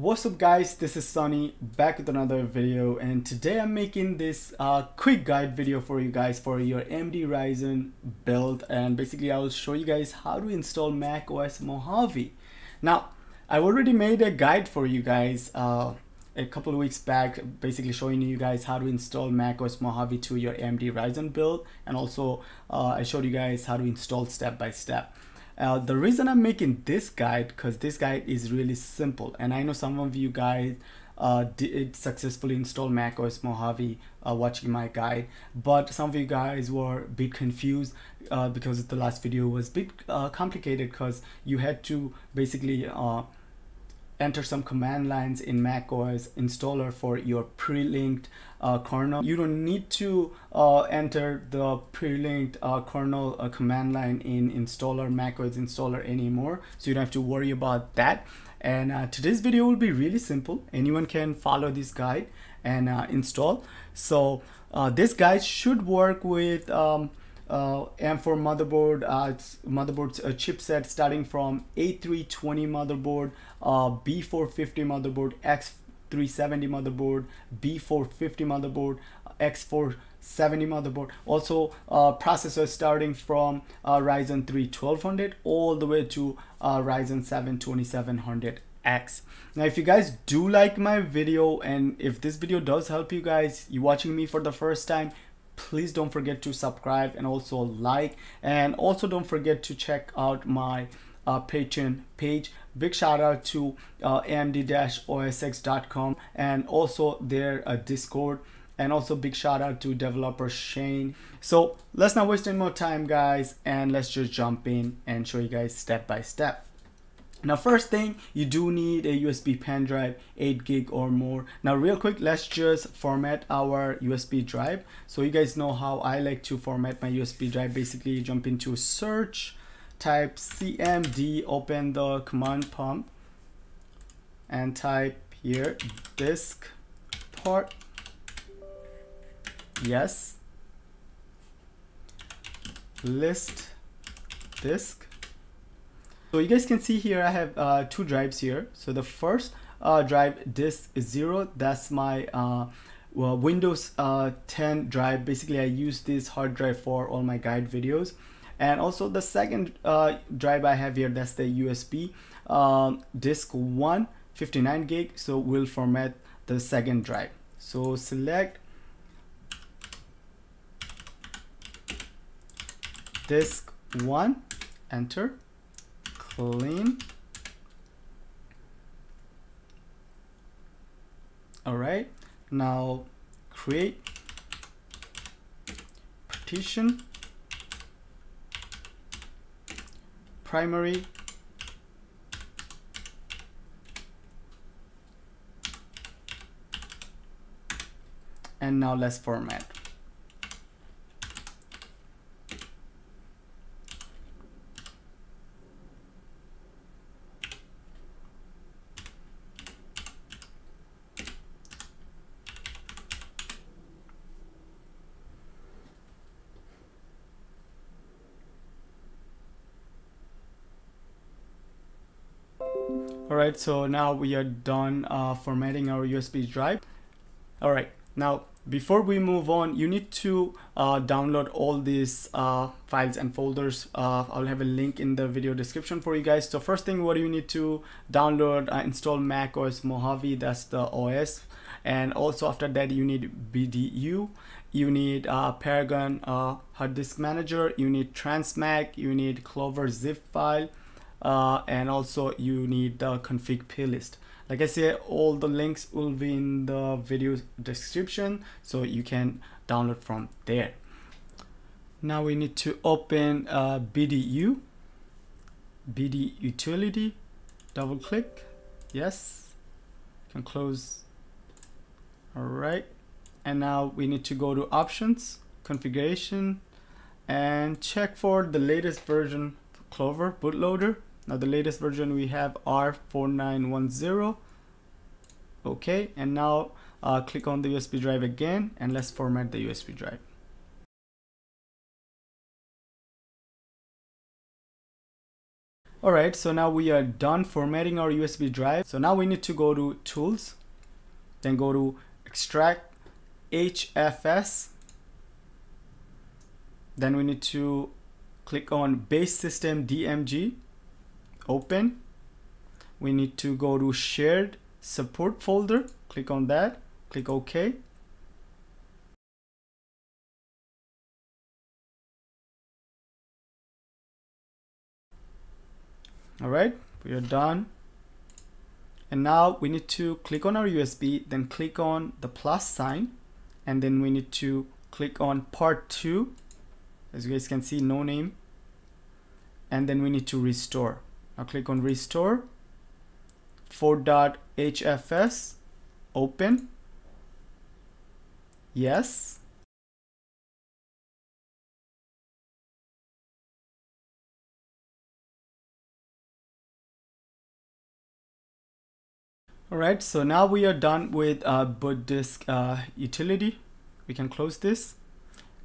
What's up guys, this is Sunny back with another video, and today I'm making this quick guide video for you guys for your AMD Ryzen build. And basically I will show you guys how to install macOS Mojave. Now I've already made a guide for you guys a couple of weeks back, basically showing you guys how to install macOS Mojave to your AMD Ryzen build, and also I showed you guys how to install step by step. The reason I'm making this guide, because this guide is really simple, and I know some of you guys did successfully install macOS Mojave watching my guide, but some of you guys were a bit confused because the last video was a bit complicated, because you had to basically enter some command lines in macOS installer for your pre-linked kernel. You don't need to enter the pre-linked kernel command line in installer, macOS installer anymore, so you don't have to worry about that. And today's video will be really simple. Anyone can follow this guide and install. So this guide should work with M4 motherboard, chipset starting from A320 motherboard, B450 motherboard, X370 motherboard, B450 motherboard, X470 motherboard. Also processors starting from Ryzen 3 1200 all the way to Ryzen 7 2700X. Now if you guys do like my video, and if this video does help you guys, you watching me for the first time, please don't forget to subscribe and also like, and also don't forget to check out my Patreon page. Big shout out to AMD-OSX.com and also their Discord, and also big shout out to developer Shane. So let's not waste any more time guys, and let's just jump in and show you guys step by step. Now first thing, you do need a USB pen drive, 8 gig or more. Now real quick, let's just format our USB drive. So you guys know how I like to format my USB drive. Basically you jump into search, type CMD, open the command prompt and type here disk port, yes, list disk. So you guys can see here I have two drives here. So the first drive, disk 0, that's my Windows 10 drive. Basically I use this hard drive for all my guide videos. And also the second drive I have here, that's the USB disk 1, 59 gig. So we'll format the second drive. So select disk 1, enter, clean. All right, now create partition, primary, and now let's format. Alright, so now we are done formatting our USB drive. Alright, now before we move on, you need to download all these files and folders. I'll have a link in the video description for you guys. So first thing, what do you need to download? Install macOS Mojave, that's the OS. And also after that you need BDU, you need Paragon hard disk manager, you need Transmac, you need Clover zip file, and also you need the config playlist. Like I said, all the links will be in the video description, so you can download from there. Now we need to open BD utility, double click, yes, you can close. All right, and now we need to go to options, configuration, and check for the latest version Clover bootloader. Now the latest version we have R4910. Okay, and now click on the USB drive again, and let's format the USB drive. Alright, so now we are done formatting our USB drive. So now we need to go to Tools, then go to Extract HFS. Then we need to click on Base System DMG, open. We need to go to Shared Support folder, click on that, click OK. Alright, we are done. And now we need to click on our USB, then click on the plus sign, and then we need to click on part 2. As you guys can see, no name. And then we need to restore. Now click on restore. 4.hfs, open. Yes. Alright, so now we are done with boot disk utility. We can close this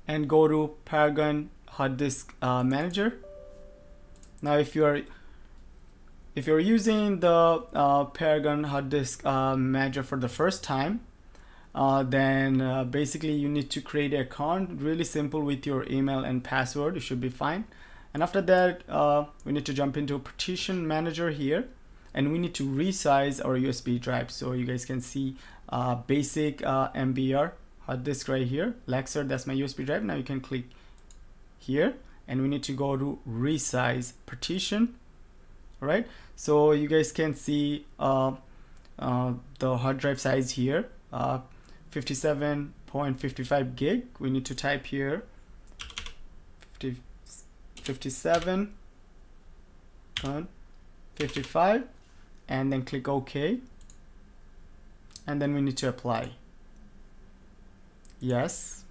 and go to Paragon hard disk manager. Now if you're using the Paragon hard disk manager for the first time, then basically you need to create an account. Really simple, with your email and password, it should be fine. And after that, we need to jump into a partition manager here, and we need to resize our USB drive. So you guys can see basic MBR hard disk right here, Lexer, that's my USB drive. Now you can click here, and we need to go to resize partition. All right, so you guys can see the hard drive size here, 57.55 gig. We need to type here 57.55, and then click OK, and then we need to apply. Yes.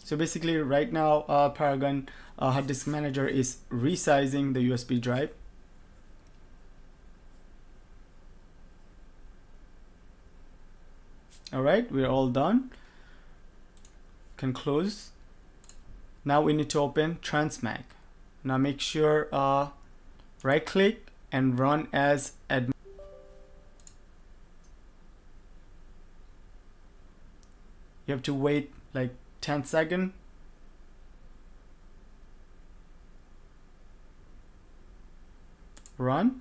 So basically right now Paragon hard disk manager is resizing the USB drive. Alright, we're all done. Can close. Now we need to open Transmac. Now make sure right click and run as admin. You have to wait like 10 seconds. Run.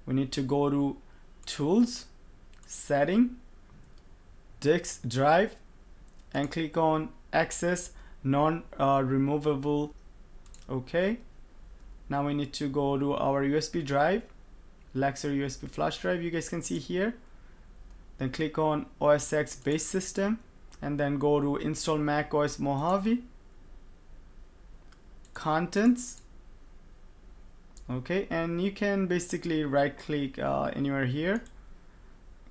We need to go to Tools, Setting, Disk Drive, and click on Access Non-Removable. Okay. Now we need to go to our USB drive, Lexer USB flash drive, you guys can see here. Then click on OS X Base System, and then go to Install macOS Mojave, Contents. Okay, and you can basically right click anywhere here,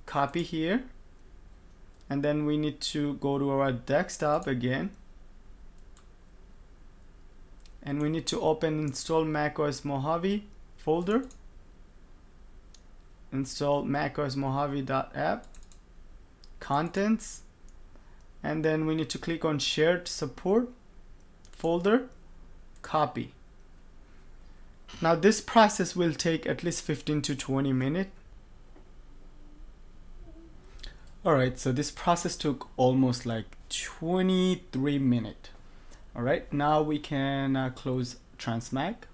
copy here, and then we need to go to our desktop again, and we need to open Install macOS Mojave folder, install macOS Mojave.app, Contents, and then we need to click on Shared Support folder, copy. Now this process will take at least 15 to 20 minutes. Alright, so this process took almost like 23 minutes. Alright, now we can close Transmac.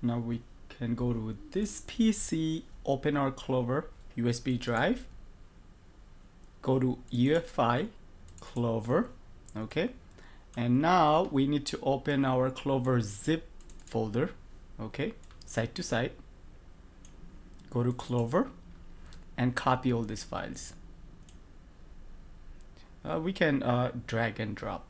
Now we can go to this PC, open our Clover USB drive, go to UEFI, Clover, okay, and now we need to open our Clover zip folder, okay, side to side, go to Clover and copy all these files. We can drag and drop.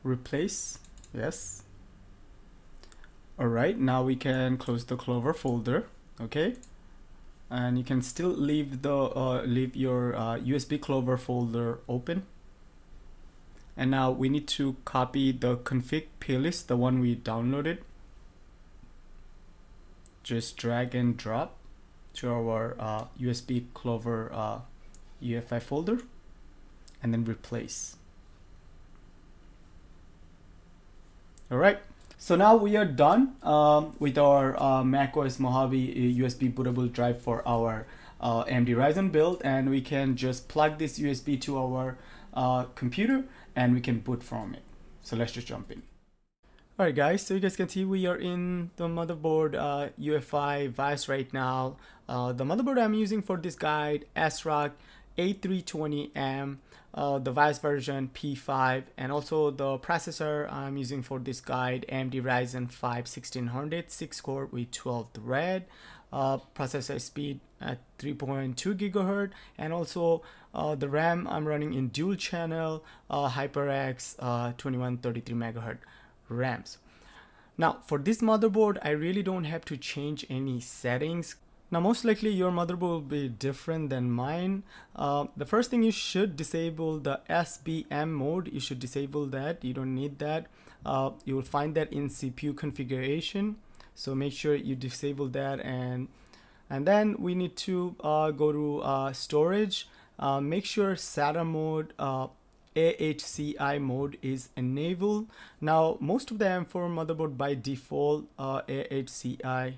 Replace, yes. Alright, now we can close the Clover folder, okay, and you can still leave the leave your USB Clover folder open. And now we need to copy the config playlist, the one we downloaded. just drag and drop to our USB Clover UEFI folder and then replace. Alright, so now we are done with our macOS Mojave USB bootable drive for our AMD Ryzen build, and we can just plug this USB to our computer and we can boot from it. So let's just jump in. Alright guys, so you guys can see we are in the motherboard UEFI vice right now. The motherboard I'm using for this guide, ASRock A320M, the vice version P5, and also the processor I'm using for this guide, AMD Ryzen 5 1600, 6 core with 12 thread, processor speed at 3.2 gigahertz, and also the RAM I'm running in dual channel HyperX 2133 megahertz RAMs. Now for this motherboard I really don't have to change any settings. Now most likely your motherboard will be different than mine. The first thing, you should disable the SBM mode. You should disable that. You don't need that. You will find that in CPU configuration, so make sure you disable that. And then we need to go to storage. Make sure SATA mode, AHCI mode is enabled. Now most of the M4 motherboard by default AHCI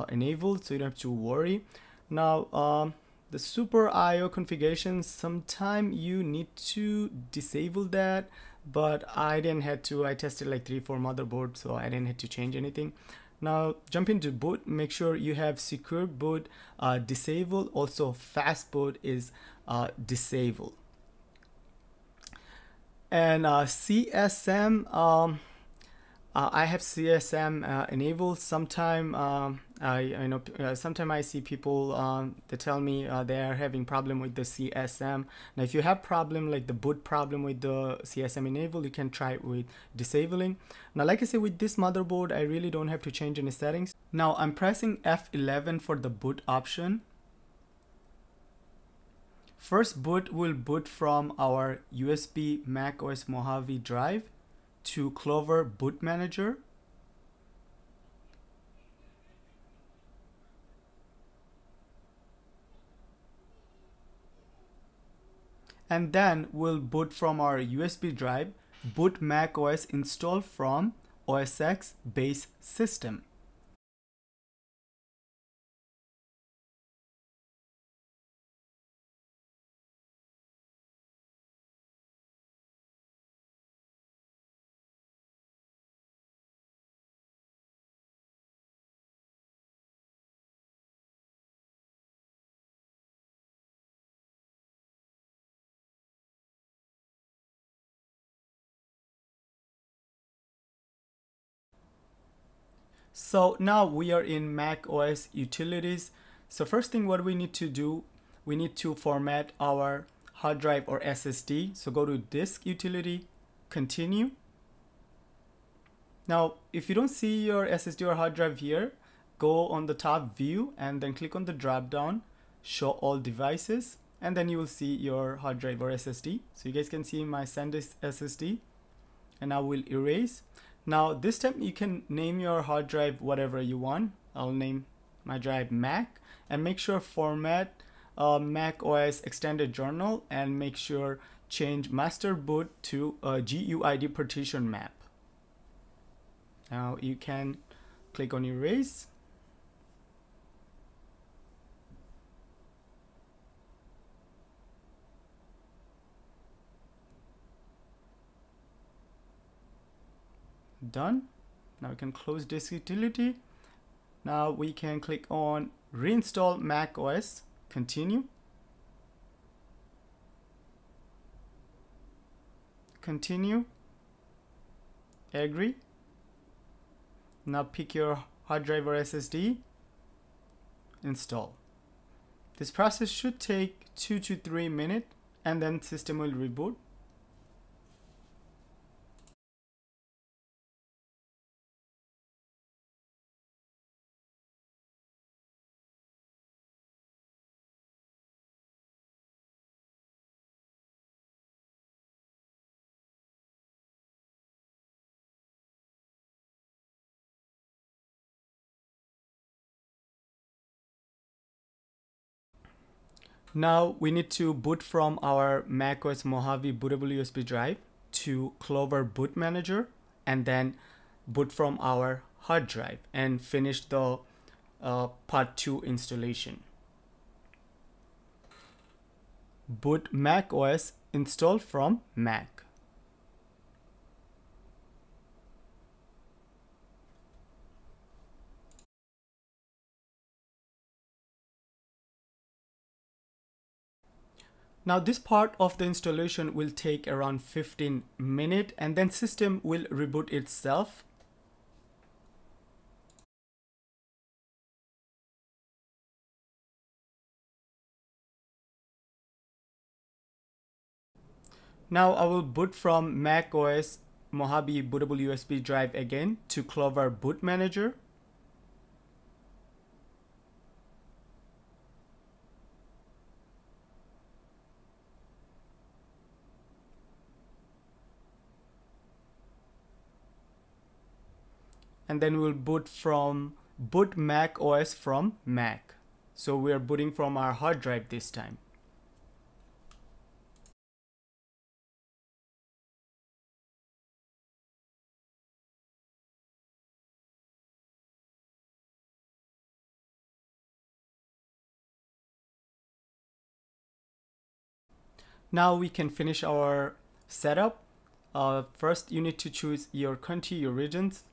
enabled, so you don't have to worry. Now the Super IO configuration, sometime you need to disable that, but I didn't have to. I tested like 3-4 motherboards, so I didn't have to change anything. Now jump into boot, make sure you have secure boot disabled. Also fast boot is disabled. And CSM, I have CSM enabled. Sometime I know sometime I see people they tell me they are having problem with the CSM. Now if you have problem like the boot problem with the CSM enabled, you can try it with disabling. Now like I said, with this motherboard I really don't have to change any settings. Now I'm pressing F11 for the boot option. First boot will boot from our USB macOS Mojave drive to Clover Boot Manager. And then we'll boot from our USB drive, boot macOS install from OS X base system. So now we are in macOS utilities. So first thing what we need to do, we need to format our hard drive or SSD. So go to disk utility, continue. Now if you don't see your SSD or hard drive here, go on the top view and then click on the drop down, show all devices, and then you will see your hard drive or SSD. So you guys can see my SanDisk SSD, and I will erase. Now this time you can name your hard drive whatever you want. I'll name my drive Mac, and make sure format Mac OS extended journal, and make sure change master boot to GUID partition map. Now you can click on erase. Done. Now we can close disk utility. Now we can click on reinstall Mac OS, continue, continue, agree. Now pick your hard drive or SSD, install. This process should take 2 to 3 minutes, and then system will reboot. Now we need to boot from our macOS Mojave bootable USB drive to Clover Boot Manager, and then boot from our hard drive and finish the part 2 installation. Boot macOS install from Mac. Now this part of the installation will take around 15 minutes, and then system will reboot itself. Now I will boot from macOS Mojave bootable USB drive again to Clover Boot Manager. And then we'll boot macOS from Mac. So we're booting from our hard drive this time. Now we can finish our setup. First you need to choose your country, your regions.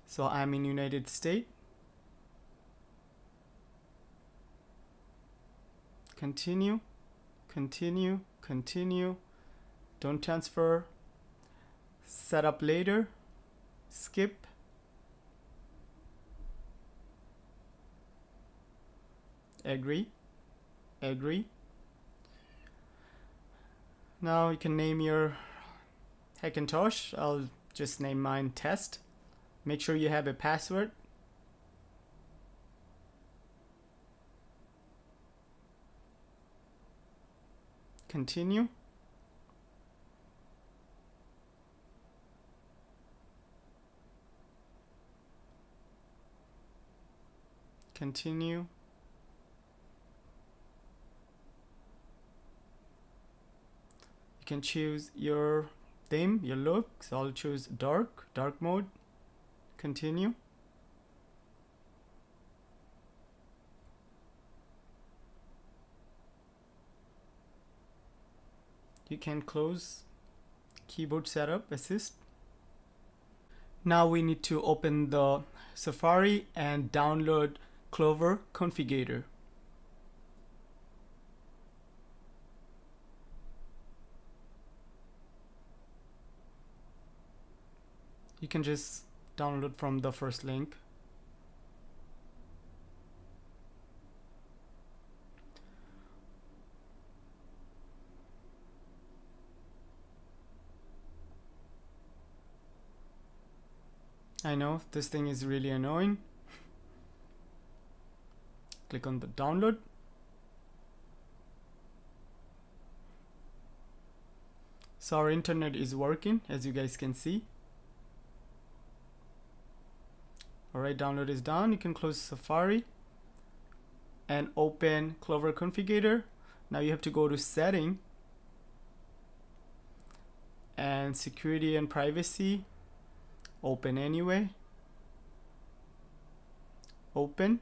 So I'm in United States. Continue, continue, continue. Don't transfer. Setup later. Skip. Agree, agree. Now you can name your HACKINTOSH. I'll just name mine test. Make sure you have a password. Continue. Continue. You can choose your theme, your look. So I'll choose dark mode. Continue. You can close keyboard setup assist. Now we need to open the Safari and download Clover Configurator. You can just download from the first link. I know this thing is really annoying. Click on the download. So our internet is working, as you guys can see. Alright, download is done. You can close Safari and open Clover Configurator. Now you have to go to Setting and Security and Privacy. Open anyway. Open.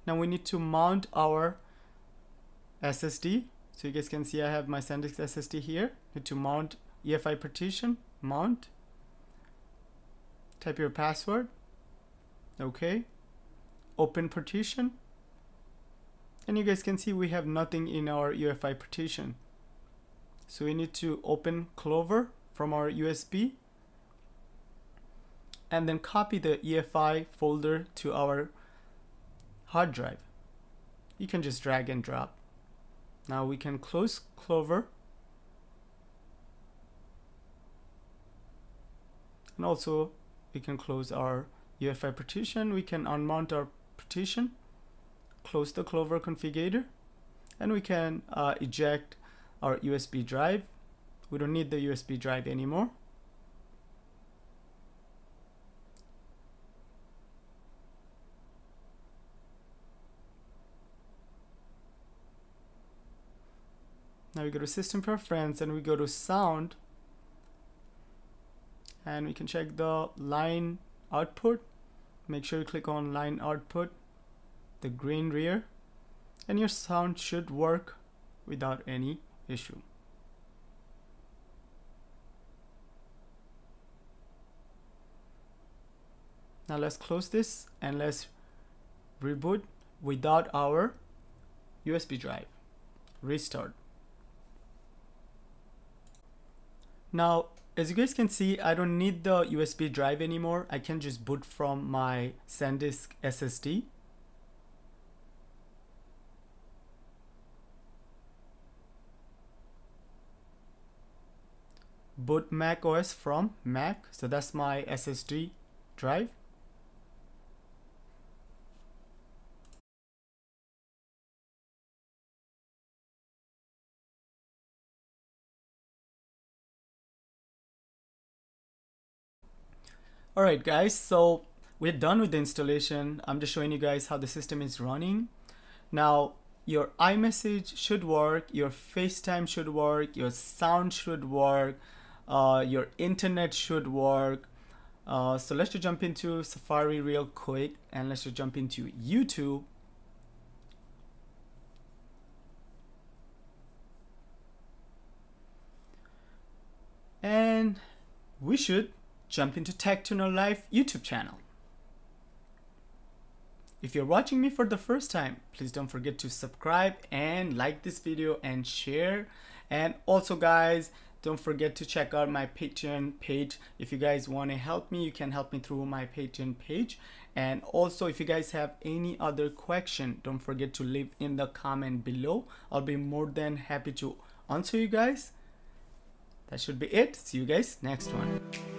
Now we need to mount our SSD. So you guys can see I have my SanDisk SSD here. Need to mount EFI partition. Mount. Type your password. Okay. Open partition. And you guys can see we have nothing in our UEFI partition. So we need to open Clover from our USB and then copy the EFI folder to our hard drive. You can just drag and drop. Now we can close Clover. And also we can close our UEFI partition. We can unmount our partition, close the Clover configurator, and we can eject our USB drive. We don't need the USB drive anymore. Now we go to System Preference and we go to Sound, and we can check the line output. Make sure you click on line output, the green rear, and your sound should work without any issue. Now let's close this and let's reboot without our USB drive. Restart. Now, as you guys can see, I don't need the USB drive anymore. I can just boot from my SanDisk SSD. Boot macOS from Mac. So that's my SSD drive. Alright guys, so we're done with the installation. I'm just showing you guys how the system is running. Now your iMessage should work, your FaceTime should work, your sound should work, your internet should work. So let's just jump into Safari real quick and let's just jump into YouTube. And we should jump into TechTuner Live YouTube channel. If you're watching me for the first time, please don't forget to subscribe and like this video and share. And also guys, don't forget to check out my Patreon page. If you guys want to help me, you can help me through my Patreon page. And also if you guys have any other question, don't forget to leave in the comment below. I'll be more than happy to answer you guys. That should be it. See you guys next one.